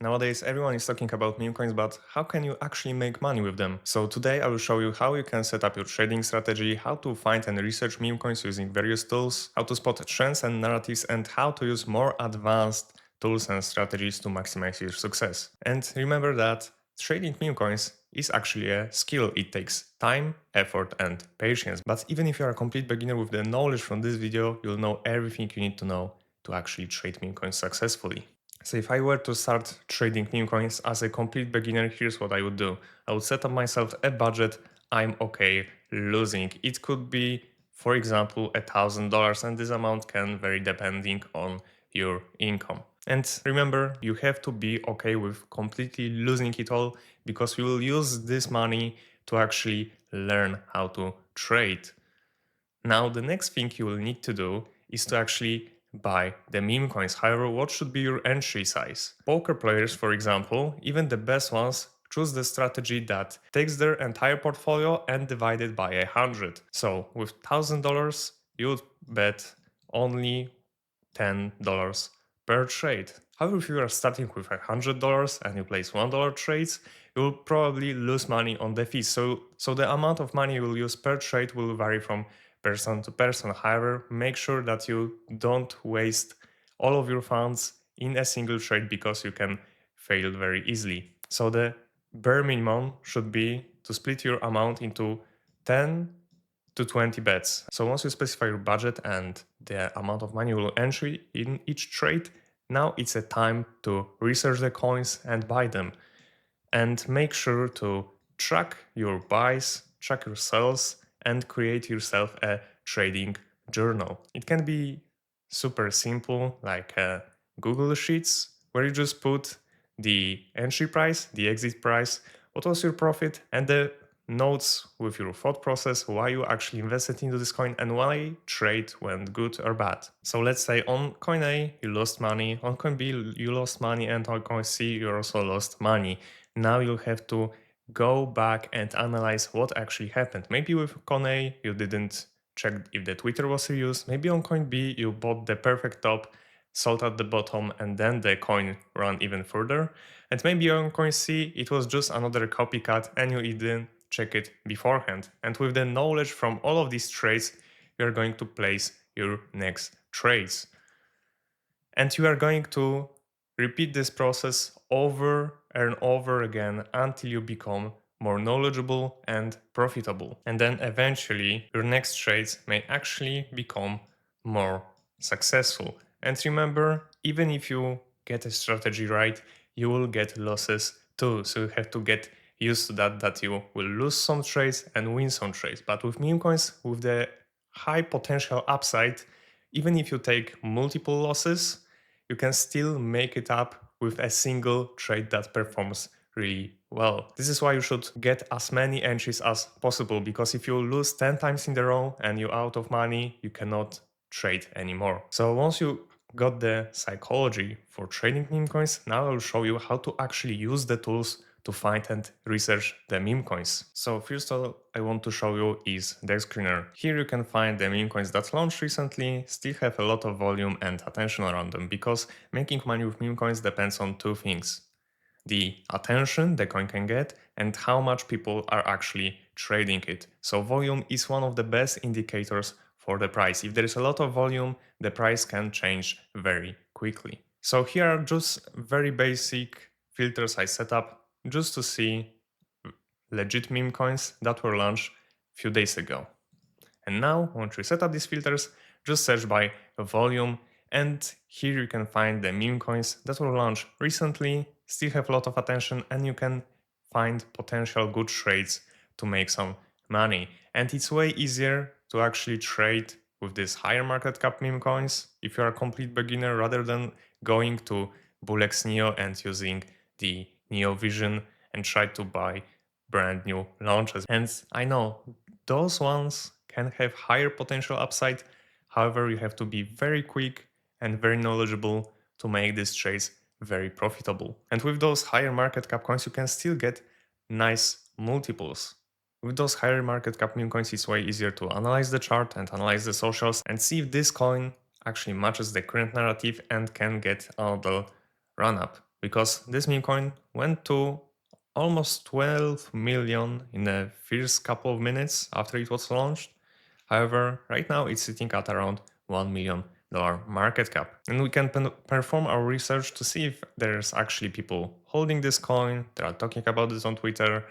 Nowadays, everyone is talking about meme coins, but how can you actually make money with them? So today I will show you how you can set up your trading strategy, how to find and research meme coins using various tools, how to spot trends and narratives, and how to use more advanced tools and strategies to maximize your success. And remember that trading meme coins is actually a skill. It takes time, effort, and patience. But even if you are a complete beginner with the knowledge from this video, you'll know everything you need to know to actually trade meme coins successfully. So if I were to start trading meme coins as a complete beginner, here's what I would do. I would set up myself a budget I'm okay losing. It could be, for example, $1,000, and this amount can vary depending on your income. And remember, you have to be okay with completely losing it all, because you will use this money to actually learn how to trade. Now, the next thing you will need to do is to actually buy the meme coins. However, what should be your entry size? Poker players, for example, even the best ones, choose the strategy that takes their entire portfolio and divide it by 100. So with $1,000, you would bet only $10 per trade. However, if you are starting with $100 and you place $1 trades, you will probably lose money on the fees. So the amount of money you will use per trade will vary from person to person. However, make sure that you don't waste all of your funds in a single trade, because you can fail very easily. So the bare minimum should be to split your amount into 10 to 20 bets. So once you specify your budget and the amount of money you will enter in each trade, now it's a time to research the coins and buy them. And make sure to track your buys, track your sells, and create yourself a trading journal. It can be super simple, like Google Sheets, where you just put the entry price, the exit price, what was your profit, and the notes with your thought process, why you actually invested into this coin and why trade went good or bad. So let's say on coin A you lost money, on coin B you lost money, and on coin C you also lost money. Now you have to go back and analyze what actually happened. Maybe with coin A you didn't check if the Twitter was reused. Maybe on coin B you bought the perfect top, sold at the bottom, and then the coin ran even further. And maybe on coin C it was just another copycat and you didn't check it beforehand. And with the knowledge from all of these trades, you are going to place your next trades. And you are going to repeat this process over and over again until you become more knowledgeable and profitable. And then eventually your next trades may actually become more successful. And remember, even if you get a strategy right, you will get losses too. So you have to get used to that you will lose some trades and win some trades. But with meme coins, with the high potential upside, even if you take multiple losses, you can still make it up with a single trade that performs really well. This is why you should get as many entries as possible, because if you lose 10 times in a row and you're out of money, you cannot trade anymore. So once you got the psychology for trading meme coins, now I'll show you how to actually use the tools to find and research the meme coins. So first of all, I want to show you is Dexscreener. Here you can find the meme coins that launched recently, still have a lot of volume and attention around them, because making money with meme coins depends on two things: the attention the coin can get and how much people are actually trading it. So volume is one of the best indicators for the price. If there is a lot of volume, the price can change very quickly. So here are just very basic filters I set up just to see legit meme coins that were launched a few days ago. And now, once you set up these filters, just search by volume, and here you can find the meme coins that were launched recently, still have a lot of attention, and you can find potential good trades to make some money. And it's way easier to actually trade with these higher market cap meme coins if you're a complete beginner, rather than going to BullX Neo and using the Neo Vision and try to buy brand new launches. And I know those ones can have higher potential upside. However, you have to be very quick and very knowledgeable to make these trades very profitable. And with those higher market cap coins, you can still get nice multiples. With those higher market cap meme coins, it's way easier to analyze the chart and analyze the socials and see if this coin actually matches the current narrative and can get another run up. because this meme coin went to almost 12 million in the first couple of minutes after it was launched. However, right now it's sitting at around $1 million market cap. And we can perform our research to see if there's actually people holding this coin, they are talking about this on Twitter,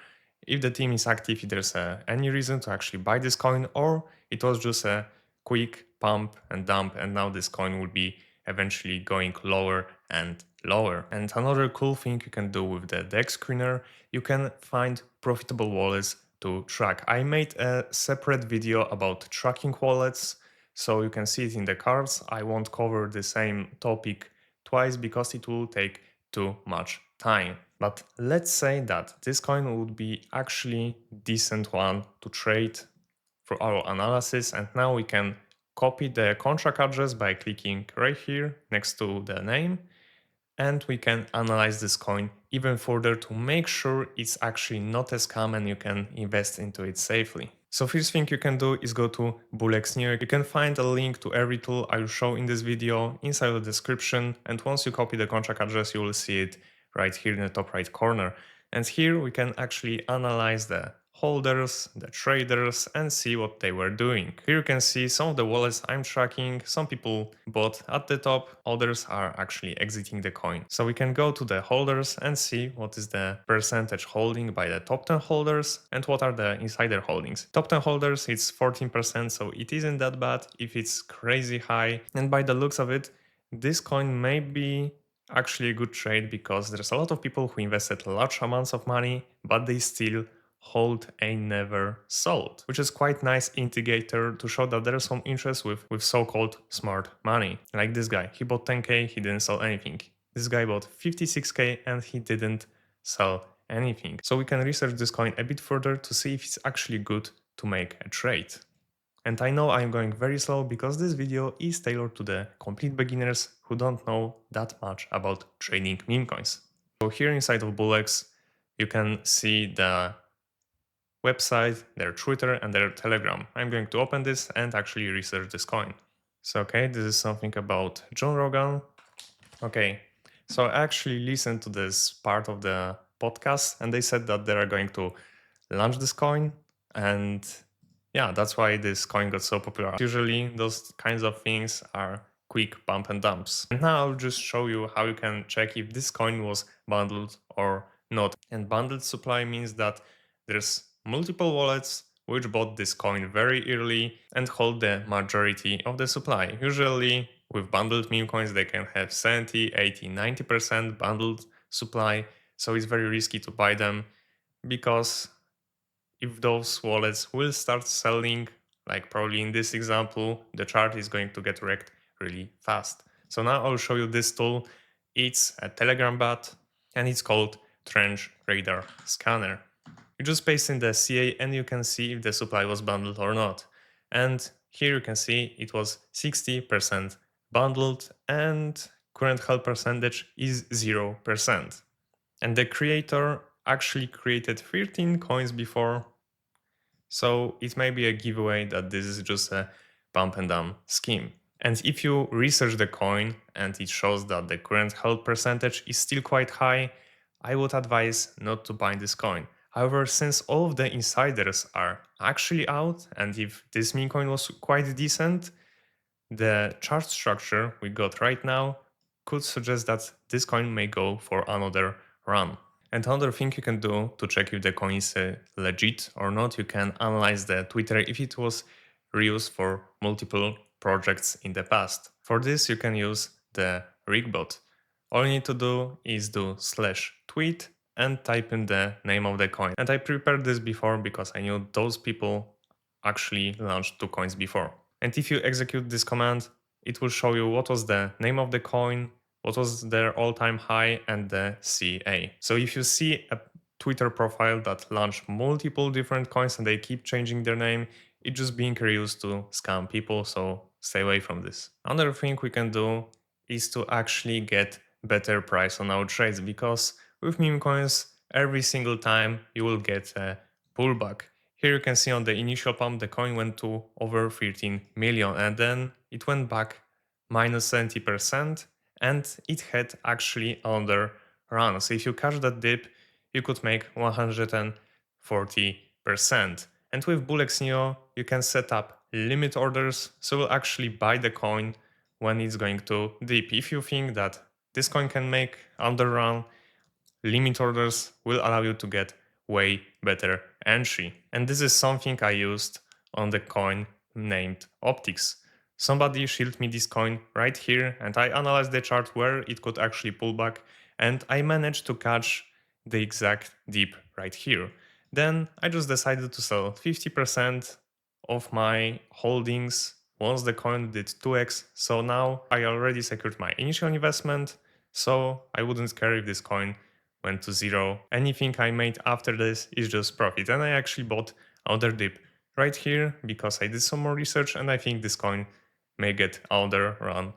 if the team is active, if there's any reason to actually buy this coin, or it was just a quick pump and dump, and now this coin will be eventually going lower and lower. And another cool thing you can do with the Dexscreener, you can find profitable wallets to track. I made a separate video about tracking wallets, so you can see it in the cards. I won't cover the same topic twice because it will take too much time. But let's say that this coin would be actually decent one to trade for our analysis, and now we can copy the contract address by clicking right here next to the name, and we can analyze this coin even further to make sure it's actually not a scam and you can invest into it safely. So first thing you can do is go to BullX Neo. You can find a link to every tool I will show in this video inside the description, and once you copy the contract address you will see it right here in the top right corner. And here we can actually analyze the holders, the traders, and see what they were doing. Here you can see some of the wallets I'm tracking. Some people bought at the top, others are actually exiting the coin. So we can go to the holders and see what is the percentage holding by the top 10 holders and what are the insider holdings. Top 10 holders, it's 14%, so it isn't that bad if it's crazy high. And by the looks of it, this coin may be actually a good trade because there's a lot of people who invested large amounts of money, but they still hold a never sold, which is quite nice indicator to show that there's some interest with so-called smart money. Like this guy, he bought 10k, he didn't sell anything. This guy bought 56k and he didn't sell anything. So we can research this coin a bit further to see if it's actually good to make a trade. And I know I'm going very slow because this video is tailored to the complete beginners who don't know that much about trading meme coins. So here inside of BullX, you can see the website, their Twitter, and their Telegram. I'm going to open this and actually research this coin. So, okay, this is something about John Rogan. Okay, so I actually listened to this part of the podcast and they said that they are going to launch this coin, and yeah, that's why this coin got so popular. Usually those kinds of things are quick pump and dumps. And now I'll just show you how you can check if this coin was bundled or not. And bundled supply means that there's multiple wallets which bought this coin very early and hold the majority of the supply. Usually with bundled meme coins they can have 70, 80, 90% bundled supply, so it's very risky to buy them because if those wallets will start selling, like probably in this example, the chart is going to get wrecked really fast. So now I'll show you this tool. It's a Telegram bot and it's called Trend Radar Scanner. You just paste in the CA and you can see if the supply was bundled or not. And here you can see it was 60% bundled and current held percentage is 0%. And the creator actually created 13 coins before, so it may be a giveaway that this is just a pump and dump scheme. And if you research the coin and it shows that the current held percentage is still quite high, I would advise not to buy this coin. However, since all of the insiders are actually out, and if this meme coin was quite decent, the chart structure we got right now could suggest that this coin may go for another run. And another thing you can do to check if the coin is legit or not, you can analyze the Twitter if it was reused for multiple projects in the past. For this, you can use the Rigbot. All you need to do is do /tweet and type in the name of the coin. And I prepared this before because I knew those people actually launched 2 coins before. And if you execute this command, it will show you what was the name of the coin, what was their all-time high, and the CA. So if you see a Twitter profile that launched multiple different coins and they keep changing their name, it's just being reused to scam people, so stay away from this. Another thing we can do is to actually get better price on our trades, because with meme coins, every single time you will get a pullback. Here you can see on the initial pump the coin went to over 13 million and then it went back minus 70%, and it had actually another run. So if you catch that dip, you could make 140%. And with BullX Neo, you can set up limit orders, so you'll actually buy the coin when it's going to dip. If you think that this coin can make underrun, limit orders will allow you to get way better entry. And this is something I used on the coin named Optics. Somebody shielded me this coin right here, and I analyzed the chart where it could actually pull back, and I managed to catch the exact dip right here. Then I just decided to sell 50% of my holdings once the coin did 2x. So now I already secured my initial investment, so I wouldn't care if this coin went to zero. Anything I made after this is just profit. And I actually bought another dip right here because I did some more research, and I think this coin may get another run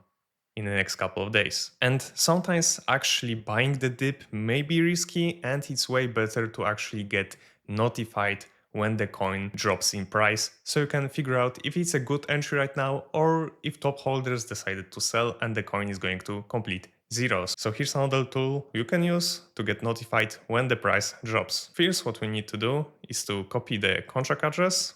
in the next couple of days. And sometimes actually buying the dip may be risky, and it's way better to actually get notified when the coin drops in price, so you can figure out if it's a good entry right now or if top holders decided to sell and the coin is going to complete zeros. So here's another tool you can use to get notified when the price drops. First, what we need to do is to copy the contract address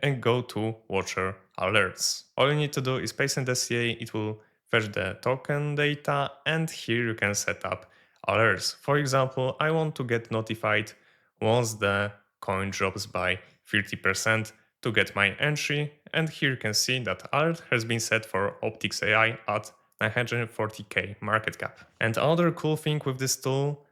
and go to Watcher Alerts. All you need to do is paste in the CA, it will fetch the token data, and here you can set up alerts. For example, I want to get notified once the coin drops by 30% to get my entry, and here you can see that alert has been set for Optics AI at 940k market cap. And another cool thing with this tool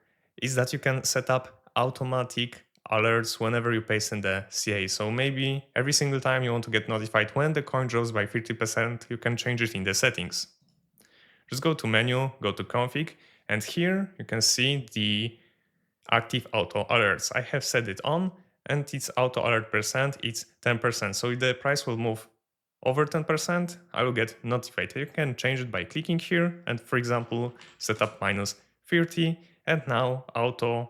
is that you can set up automatic alerts whenever you paste in the CA. So maybe every single time you want to get notified when the coin drops by 50%, you can change it in the settings. Just go to menu, go to config, and here you can see the active auto alerts. I have set it on, and its auto alert percent is 10%. So if the price will move over 10%, I will get notified. You can change it by clicking here and, for example, set up minus 30, and now auto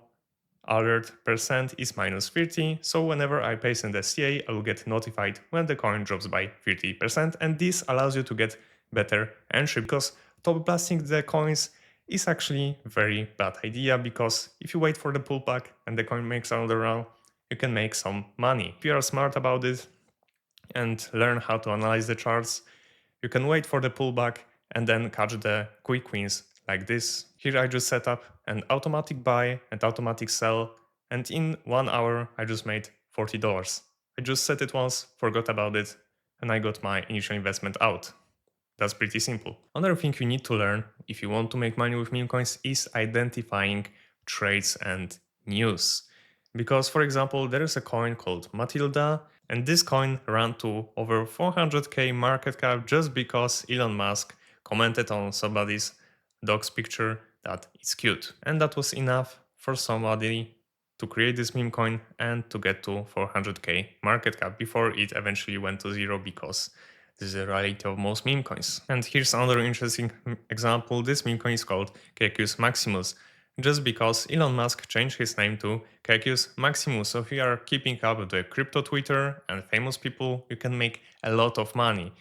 alert percent is minus 30. So whenever I paste in the CA, I will get notified when the coin drops by 30%. And this allows you to get better entry, because top blasting the coins is actually a very bad idea, because if you wait for the pullback and the coin makes another run, you can make some money. If you are smart about it and learn how to analyze the charts, you can wait for the pullback and then catch the quick wins like this. Here I just set up an automatic buy and automatic sell, and in 1 hour I just made $40. I just set it once, forgot about it, and I got my initial investment out. That's pretty simple. Another thing you need to learn if you want to make money with meme coins is identifying trades and news. Because, for example, there is a coin called Matilda, and this coin ran to over 400k market cap just because Elon Musk commented on somebody's dog's picture that it's cute. And that was enough for somebody to create this meme coin and to get to 400k market cap before it eventually went to zero, because this is the reality of most meme coins. And here's another interesting example. This meme coin is called Caecus Maximus, just because Elon Musk changed his name to Caecus Maximus. So if you are keeping up with the crypto Twitter and famous people, you can make a lot of money.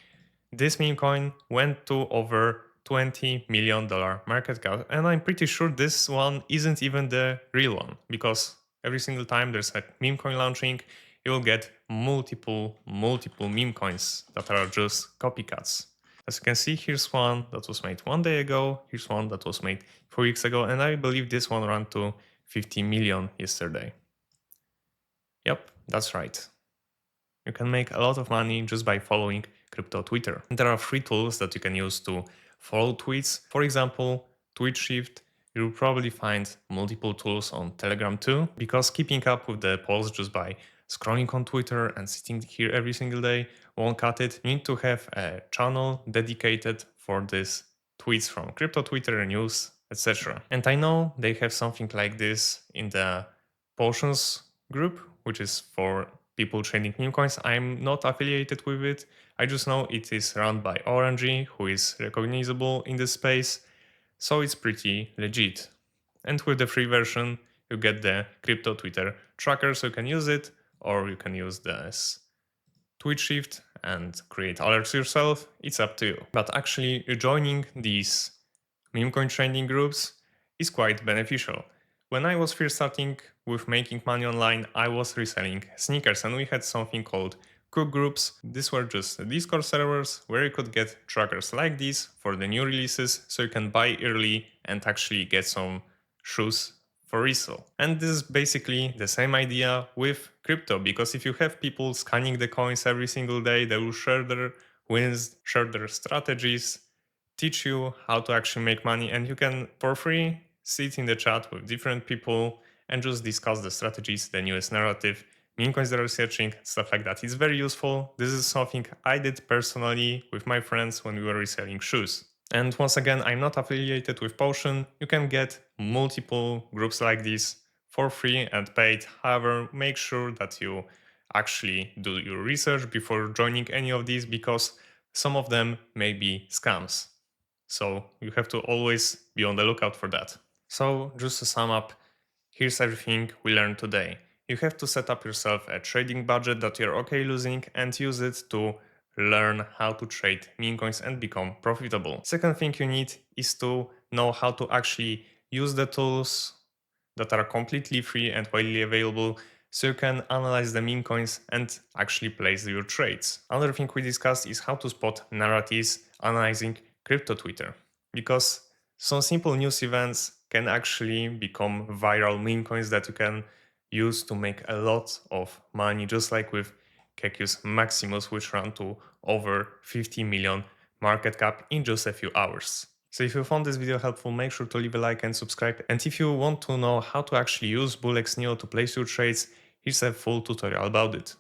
This meme coin went to over $20 million market cap, and I'm pretty sure this one isn't even the real one, because every single time there's a meme coin launching, you will get multiple meme coins that are just copycats. As you can see, here's one that was made 1 day ago, here's one that was made 4 weeks ago, and I believe this one ran to 50 million yesterday. Yep, that's right. You can make a lot of money just by following crypto Twitter. And there are free tools that you can use to follow tweets. For example, Tweet Shift. You'll probably find multiple tools on Telegram too, because keeping up with the polls just by scrolling on Twitter and sitting here every single day won't cut it. You need to have a channel dedicated for this tweets from crypto Twitter, news, etc. And I know they have something like this in the Potions group, which is for people trading meme coins. I'm not affiliated with it. I just know it is run by Orange, who is recognizable in this space, so it's pretty legit. And with the free version, you get the crypto Twitter tracker, so you can use it, or you can use this Tweet Shift and create alerts yourself. It's up to you. But actually, joining these meme coin trading groups is quite beneficial. When I was first starting with making money online, I was reselling sneakers and we had something called cook groups. These were just Discord servers where you could get trackers like this for the new releases so you can buy early and actually get some shoes for resale. And this is basically the same idea with crypto, because if you have people scanning the coins every single day, they will share their wins, share their strategies, teach you how to actually make money, and you can for free sit in the chat with different people and just discuss the strategies, the newest narrative, meme coins they're researching, stuff like that. It's very useful. This is something I did personally with my friends when we were reselling shoes. And once again, I'm not affiliated with Potion. You can get multiple groups like this for free and paid. However, make sure that you actually do your research before joining any of these, because some of them may be scams. So you have to always be on the lookout for that. So just to sum up, here's everything we learned today. You have to set up yourself a trading budget that you're okay losing and use it to learn how to trade meme coins and become profitable. Second thing you need is to know how to actually use the tools that are completely free and widely available so you can analyze the meme coins and actually place your trades. Another thing we discussed is how to spot narratives analyzing crypto Twitter, because some simple news events can actually become viral meme coins that you can use to make a lot of money, just like with Keku's Maximus, which ran to over 50 million market cap in just a few hours. So if you found this video helpful, make sure to leave a like and subscribe. And if you want to know how to actually use BullX Neo to place your trades, here's a full tutorial about it.